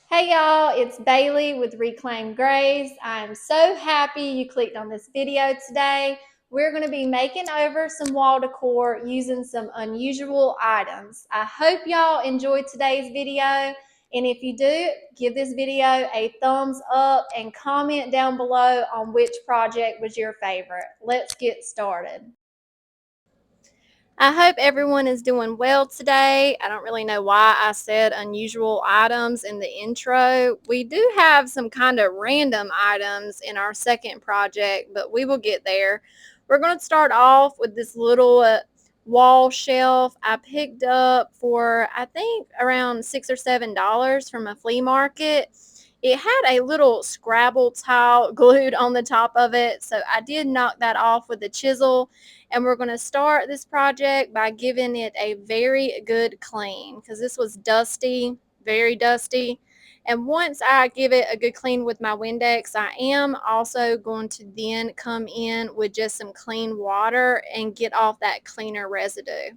Hey y'all, it's Bailey with Reclaim Grace. I'm so happy you clicked on this video today. We're going to be making over some wall decor using some unusual items. I hope y'all enjoyed today's video, and if you do, give this video a thumbs up and comment down below on which project was your favorite. Let's get started. I hope everyone is doing well today. I don't really know why I said unusual items in the intro. We do have some kind of random items in our second project, but we will get there. We're going to start off with this little wall shelf I picked up for I think around $6 or $7 from a flea market. It had a little Scrabble tile glued on the top of it, so I did knock that off with a chisel, and we're going to start this project by giving it a very good clean because this was dusty, very dusty. And once I give it a good clean with my Windex, I am also going to then come in with just some clean water and get off that cleaner residue.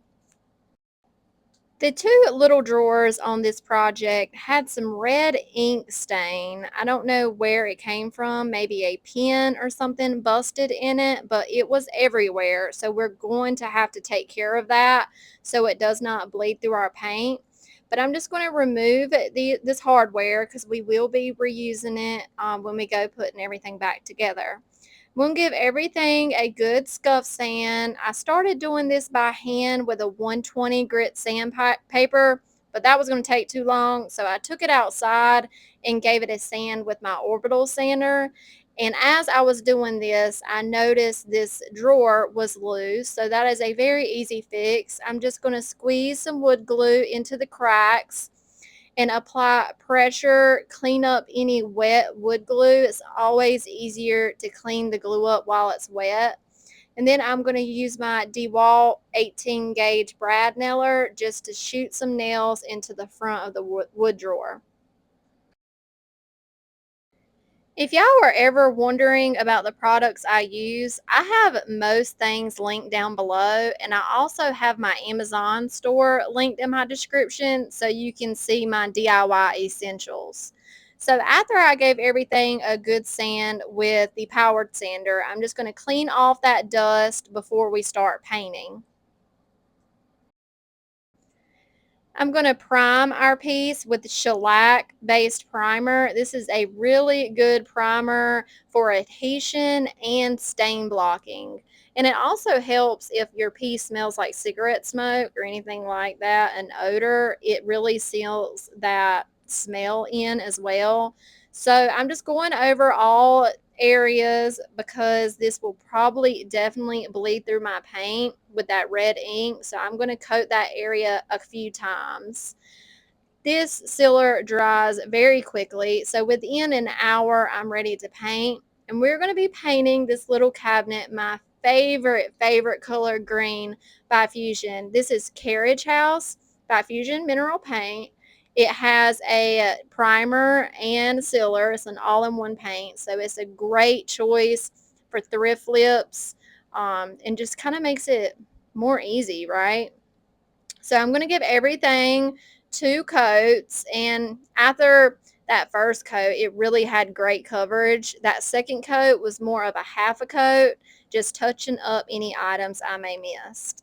The two little drawers on this project had some red ink stain. I don't know where it came from, maybe a pen or something busted in it, but it was everywhere. So we're going to have to take care of that so it does not bleed through our paint. But I'm just going to remove this hardware because we will be reusing it when we go putting everything back together. We'll give everything a good scuff sand. I started doing this by hand with a 120 grit sandpaper, but that was going to take too long, so I took it outside and gave it a sand with my orbital sander. And as I was doing this, I noticed this drawer was loose, so that is a very easy fix. I'm just going to squeeze some wood glue into the cracks and apply pressure, clean up any wet wood glue. It's always easier to clean the glue up while it's wet. And then I'm going to use my DeWalt 18 gauge brad nailer just to shoot some nails into the front of the wood drawer. If y'all are ever wondering about the products I use, I have most things linked down below, and I also have my Amazon store linked in my description so you can see my DIY essentials. So after I gave everything a good sand with the powered sander, I'm just going to clean off that dust before we start painting. I'm going to prime our piece with shellac based primer. This is a really good primer for adhesion and stain blocking. And it also helps if your piece smells like cigarette smoke or anything like that, an odor. It really seals that smell in as well. So I'm just going over all areas because this will probably definitely bleed through my paint with that red ink. So I'm going to coat that area a few times. This sealer dries very quickly. So within an hour, I'm ready to paint. And we're going to be painting this little cabinet, my favorite color green by Fusion. This is Carriage House by Fusion Mineral Paint. It has a primer and sealer. It's an all-in-one paint, so it's a great choice for thrift flips, and just kind of makes it more easy, right? So I'm going to give everything 2 coats, and after that first coat, it really had great coverage. That second coat was more of a half a coat, just touching up any items I may miss.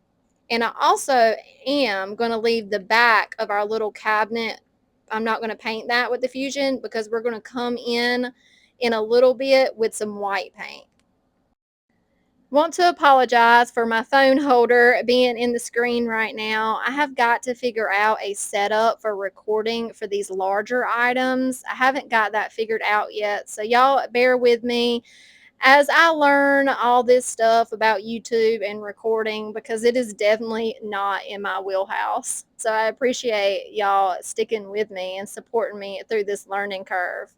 And I also am going to leave the back of our little cabinet. I'm not going to paint that with the Fusion because we're going to come in a little bit with some white paint. Want to apologize for my phone holder being in the screen right now. I have got to figure out a setup for recording for these larger items. I haven't got that figured out yet, so y'all bear with me as I learn all this stuff about YouTube and recording, because it is definitely not in my wheelhouse. So I appreciate y'all sticking with me and supporting me through this learning curve.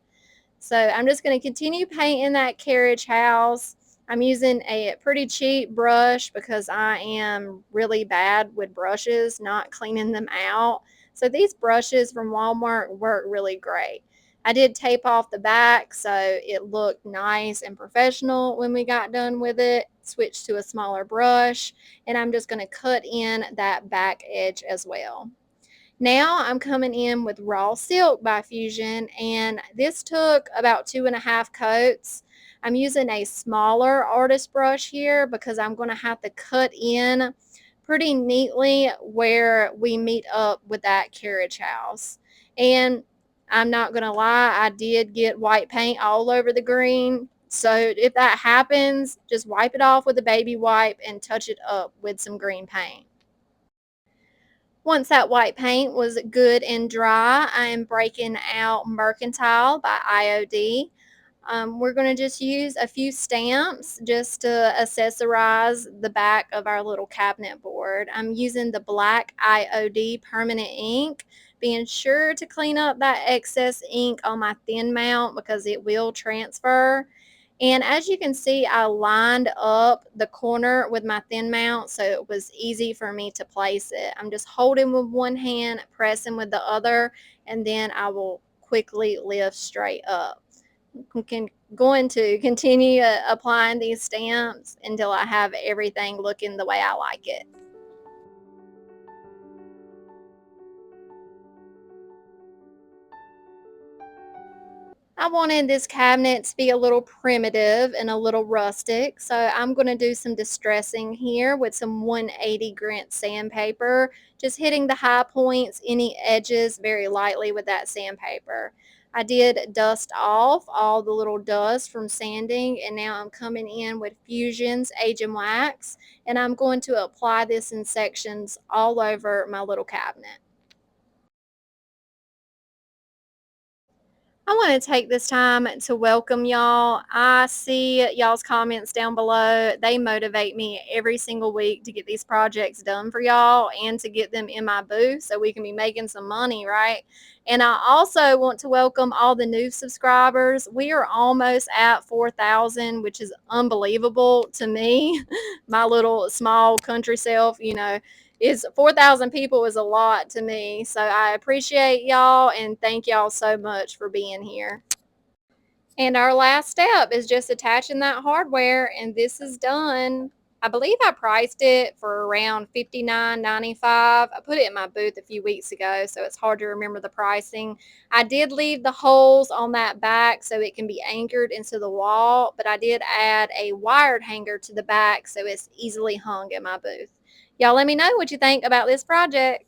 So I'm just going to continue painting that carriage house. I'm using a pretty cheap brush because I am really bad with brushes, not cleaning them out. So these brushes from Walmart work really great. I did tape off the back so it looked nice and professional when we got done with it. Switched to a smaller brush, and I'm just going to cut in that back edge as well. Now I'm coming in with Raw Silk by Fusion, and this took about 2.5 coats. I'm using a smaller artist brush here because I'm going to have to cut in pretty neatly where we meet up with that carriage house. And I'm not going to lie, I did get white paint all over the green. So if that happens, just wipe it off with a baby wipe and touch it up with some green paint. Once that white paint was good and dry, I am breaking out Mercantile by IOD. We're going to just use a few stamps just to accessorize the back of our little cabinet board. I'm using the black IOD permanent ink, being sure to clean up that excess ink on my thin mount because it will transfer. And as you can see, I lined up the corner with my thin mount so it was easy for me to place it. I'm just holding with one hand, pressing with the other, and then I will quickly lift straight up. Going to continue applying these stamps until I have everything looking the way I like it. I wanted this cabinet to be a little primitive and a little rustic, so I'm going to do some distressing here with some 180 grit sandpaper, just hitting the high points, any edges very lightly with that sandpaper. I did dust off all the little dust from sanding, and now I'm coming in with Fusion's Age and Wax, and I'm going to apply this in sections all over my little cabinet. I want to take this time to welcome y'all. I see y'all's comments down below. They motivate me every single week to get these projects done for y'all and to get them in my booth so we can be making some money, right? And I also want to welcome all the new subscribers. We are almost at 4,000, which is unbelievable to me. My little small country self, is 4,000 people is a lot to me. So I appreciate y'all and thank y'all so much for being here. And our last step is just attaching that hardware, and this is done. I believe I priced it for around $59.95. I put it in my booth a few weeks ago, so it's hard to remember the pricing. I did leave the holes on that back so it can be anchored into the wall, but I did add a wired hanger to the back so it's easily hung in my booth. Y'all let me know what you think about this project.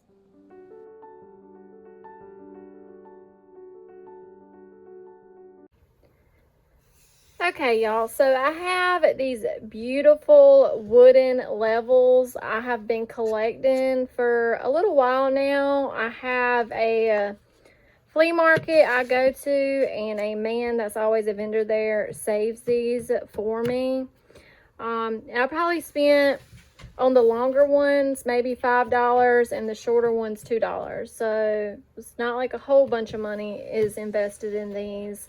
Okay, y'all, so I have these beautiful wooden levels I have been collecting for a little while now. I have a flea market I go to, and a man that's always a vendor there saves these for me. I probably spent on the longer ones maybe $5 and the shorter ones $2. So it's not like a whole bunch of money is invested in these.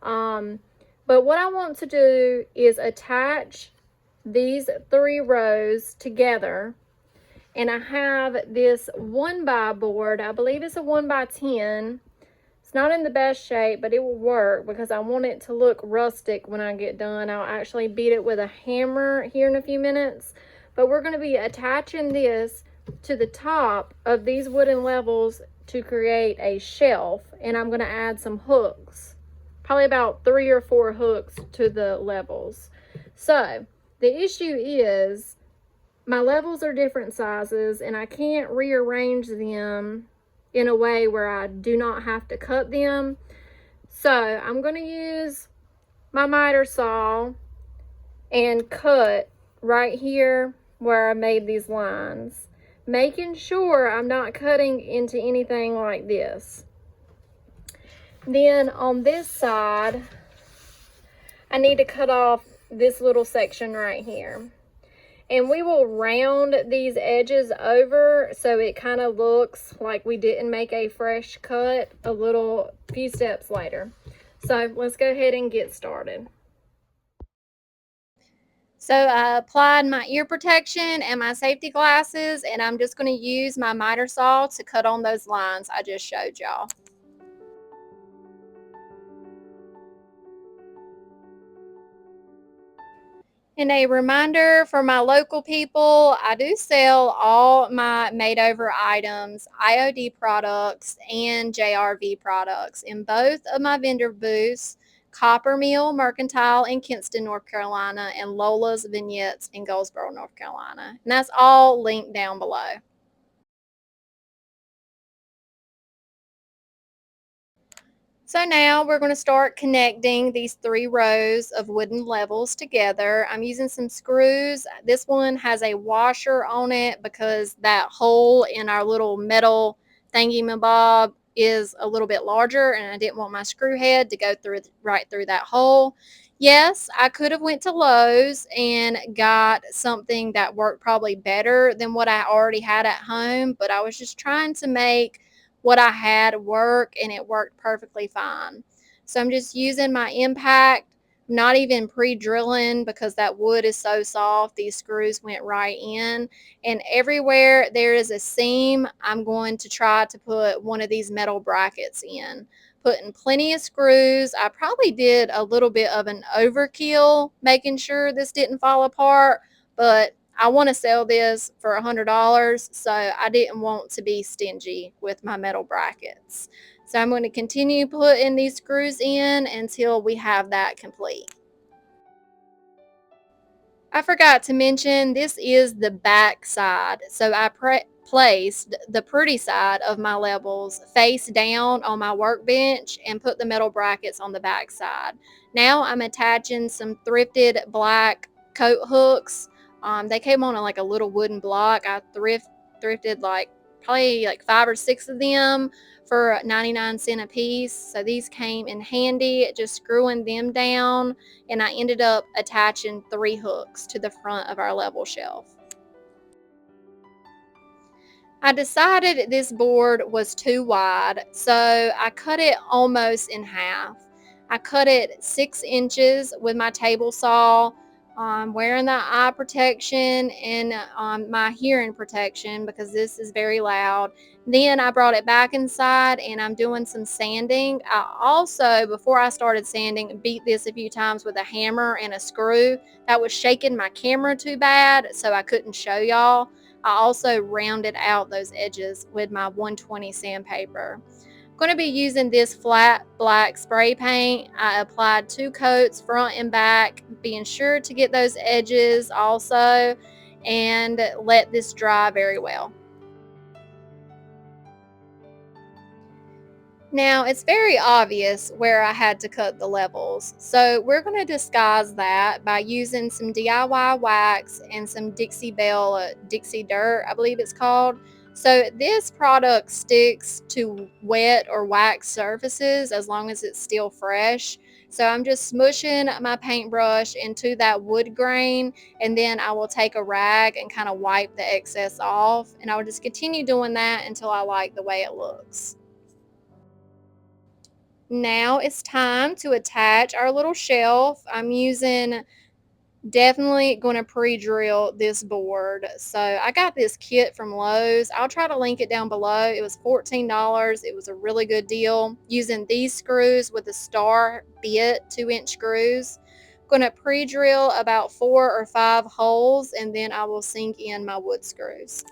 But what I want to do is attach these 3 rows together, and I have this 1x board. I believe it's a 1x10. It's not in the best shape, but it will work because I want it to look rustic when I get done. I'll actually beat it with a hammer here in a few minutes. But we're going to be attaching this to the top of these wooden levels to create a shelf, and I'm going to add some hooks. Probably about 3 or 4 hooks to the levels. So the issue is my levels are different sizes, and I can't rearrange them in a way where I do not have to cut them. So I'm going to use my miter saw and cut right here where I made these lines, making sure I'm not cutting into anything like this. Then on this side, I need to cut off this little section right here. And we will round these edges over so it kind of looks like we didn't make a fresh cut a few steps later. So let's go ahead and get started. So I applied my ear protection and my safety glasses, and I'm just going to use my miter saw to cut on those lines I just showed y'all. And a reminder for my local people, I do sell all my made over items, IOD Products and JRV Products in both of my vendor booths, Coppermill, Mercantile in Kinston, North Carolina, and Lola's Vignettes in Goldsboro, North Carolina. And that's all linked down below. So now we're going to start connecting these 3 rows of wooden levels together. I'm using some screws. This one has a washer on it because that hole in our little metal thingy-mabob is a little bit larger and I didn't want my screw head to go through right through that hole. Yes, I could have went to Lowe's and got something that worked probably better than what I already had at home, but I was just trying to make what I had work and it worked perfectly fine. So I'm just using my impact, not even pre-drilling because that wood is so soft. These screws went right in. And everywhere there is a seam, I'm going to try to put one of these metal brackets in. Putting plenty of screws. I probably did a little bit of an overkill making sure this didn't fall apart, but I want to sell this for $100, so I didn't want to be stingy with my metal brackets. So I'm going to continue putting these screws in until we have that complete. I forgot to mention this is the back side. So I placed the pretty side of my levels face down on my workbench and put the metal brackets on the back side. Now I'm attaching some thrifted black coat hooks. They came on like a little wooden block. I thrifted like probably like 5 or 6 of them for 99 cents a piece. So these came in handy, just screwing them down, and I ended up attaching 3 hooks to the front of our level shelf. I decided this board was too wide, so I cut it almost in half. I cut it 6 inches with my table saw. I'm wearing the eye protection and my hearing protection because this is very loud. Then I brought it back inside and I'm doing some sanding. I also, before I started sanding, beat this a few times with a hammer and a screw. That was shaking my camera too bad, so I couldn't show y'all. I also rounded out those edges with my 120 sandpaper. I'm going to be using this flat black spray paint. I applied 2 coats front and back, being sure to get those edges also, and let this dry very well. Now, it's very obvious where I had to cut the levels, so we're going to disguise that by using some DIY wax and some Dixie Belle, Dixie Dirt, I believe it's called. So this product sticks to wet or wax surfaces as long as it's still fresh. So I'm just smushing my paintbrush into that wood grain, and then I will take a rag and kind of wipe the excess off, and I will just continue doing that until I like the way it looks. Now it's time to attach our little shelf. I'm using definitely going to pre-drill this board. So I got this kit from Lowe's. I'll try to link it down below. It was $14. It was a really good deal. Using these screws with the star bit 2-inch screws. Going to pre-drill about 4 or 5 holes and then I will sink in my wood screws.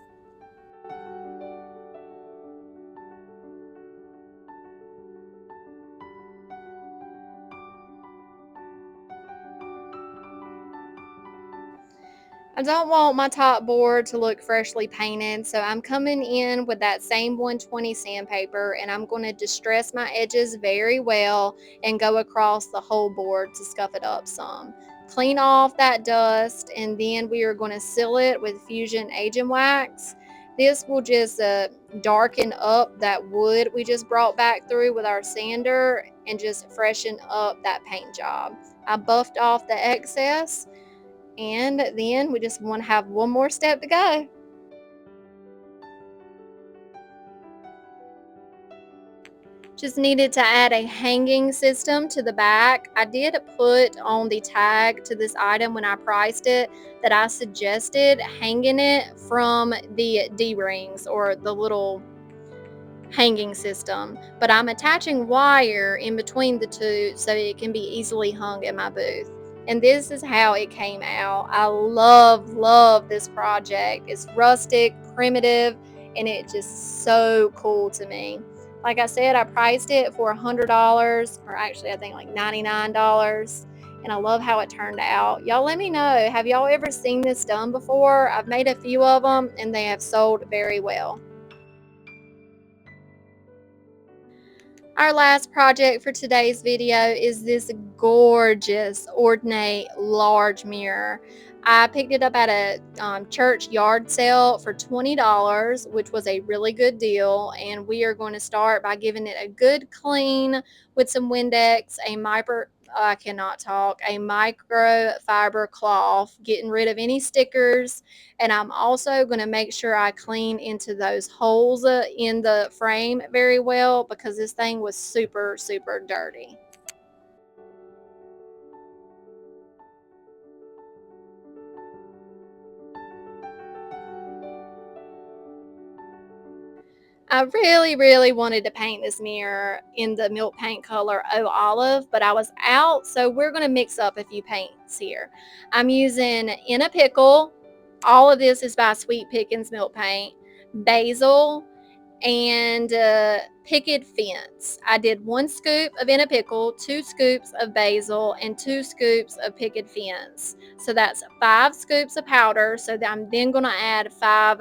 I don't want my top board to look freshly painted, so I'm coming in with that same 120 sandpaper and I'm going to distress my edges very well and go across the whole board to scuff it up some. Clean off that dust and then we are going to seal it with Fusion Agent Wax. This will just darken up that wood we just brought back through with our sander and just freshen up that paint job. I buffed off the excess and then we just want to have one more step to go. Just needed to add a hanging system to the back. I did put on the tag to this item when I priced it that I suggested hanging it from the D-rings or the little hanging system, but I'm attaching wire in between the two so it can be easily hung in my booth. And this is how it came out. I love this project. It's rustic, primitive, and it just so cool to me. Like I said, I priced it for $100, or actually I think like $99. And I love how it turned out. Y'all let me know, have y'all ever seen this done before? I've made a few of them and they have sold very well. Our last project for today's video is this gorgeous, ornate, large mirror. I picked it up at a church yard sale for $20, which was a really good deal. And we are going to start by giving it a good clean with some Windex, I cannot talk, a microfiber cloth, getting rid of any stickers, and I'm also going to make sure I clean into those holes in the frame very well because this thing was super dirty. I really wanted to paint this mirror in the milk paint color Oh Olive, but I was out, so we're going to mix up a few paints here. I'm using In a Pickle. All of this is by Sweet Pickins Milk Paint. Basil, and picket fence. I did 1 scoop of In a Pickle, 2 scoops of basil, and 2 scoops of picket fence. So that's 5 scoops of powder. So I'm then going to add 5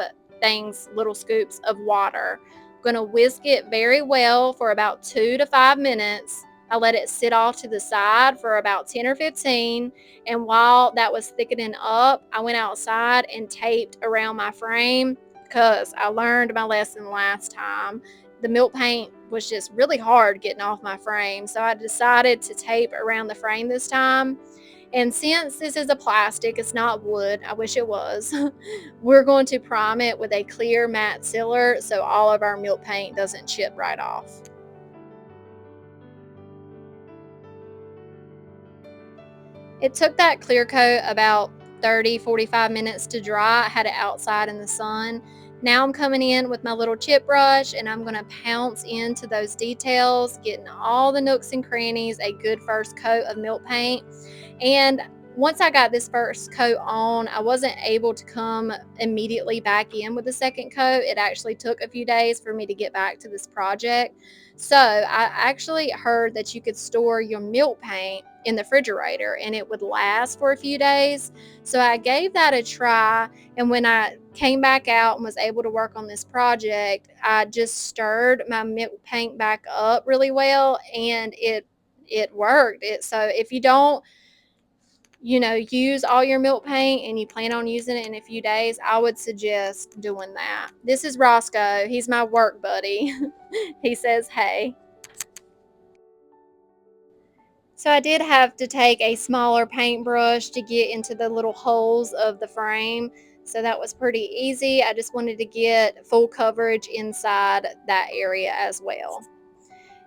little scoops of water. I'm going to whisk it very well for about 2 to 5 minutes. I let it sit off to the side for about 10 or 15. And while that was thickening up, I went outside and taped around my frame because I learned my lesson last time. The milk paint was just really hard getting off my frame, so I decided to tape around the frame this time. And since this is a plastic, it's not wood, I wish it was, we're going to prime it with a clear matte sealer so all of our milk paint doesn't chip right off. It took that clear coat about 30-45 minutes to dry. I had it outside in the sun. Now I'm coming in with my little chip brush and I'm going to pounce into those details, getting all the nooks and crannies a good first coat of milk paint. And once I got this first coat on, I wasn't able to come immediately back in with the second coat. It actually took a few days for me to get back to this project. So I actually heard that you could store your milk paint in the refrigerator and it would last for a few days. So I gave that a try. And when I came back out and was able to work on this project, I just stirred my milk paint back up really well and it worked. So if you don't use all your milk paint and you plan on using it in a few days, I would suggest doing that. This is Roscoe. He's my work buddy. He says, hey. So I did have to take a smaller paintbrush to get into the little holes of the frame. So that was pretty easy. I just wanted to get full coverage inside that area as well.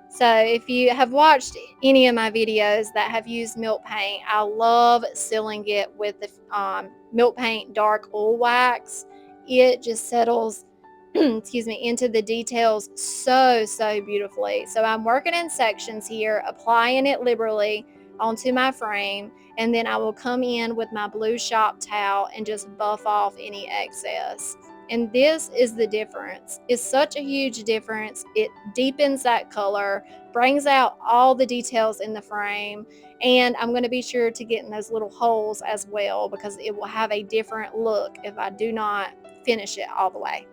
So if you have watched any of my videos that have used milk paint, I love sealing it with the milk paint dark oil wax. It just settles excuse me, into the details so beautifully. So I'm working in sections here, applying it liberally onto my frame, and then I will come in with my blue shop towel and just buff off any excess. And this is the difference. It's such a huge difference. It deepens that color, brings out all the details in the frame, and I'm going to be sure to get in those little holes as well because it will have a different look if I do not finish it all the way.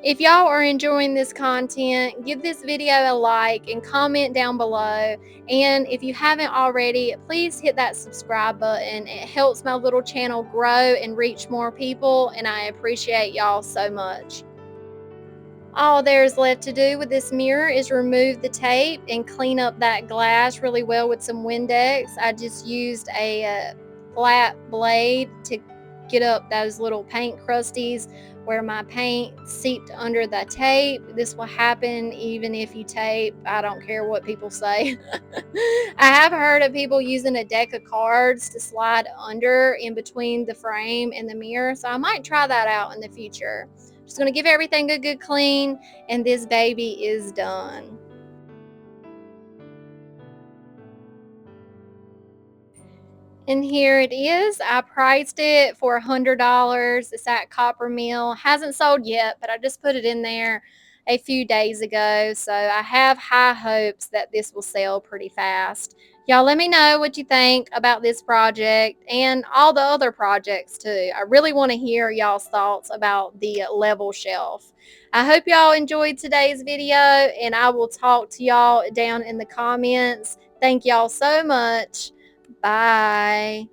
If y'all are enjoying this content, give this video a like and comment down below. And if you haven't already, please hit that subscribe button. It helps my little channel grow and reach more people, and I appreciate y'all so much. All there's left to do with this mirror is remove the tape and clean up that glass really well with some Windex. I just used a flat blade to get up those little paint crusties where my paint seeped under the tape. This will happen even if you tape. I don't care what people say. I have heard of people using a deck of cards to slide under in between the frame and the mirror, so I might try that out in the future. Just going to give everything a good clean, and this baby is done. And here it is. I priced it for $100. It's at Coppermill. Hasn't sold yet, but I just put it in there a few days ago. So I have high hopes that this will sell pretty fast. Y'all let me know what you think about this project and all the other projects too. I really want to hear y'all's thoughts about the level shelf. I hope y'all enjoyed today's video, and I will talk to y'all down in the comments. Thank y'all so much. Bye.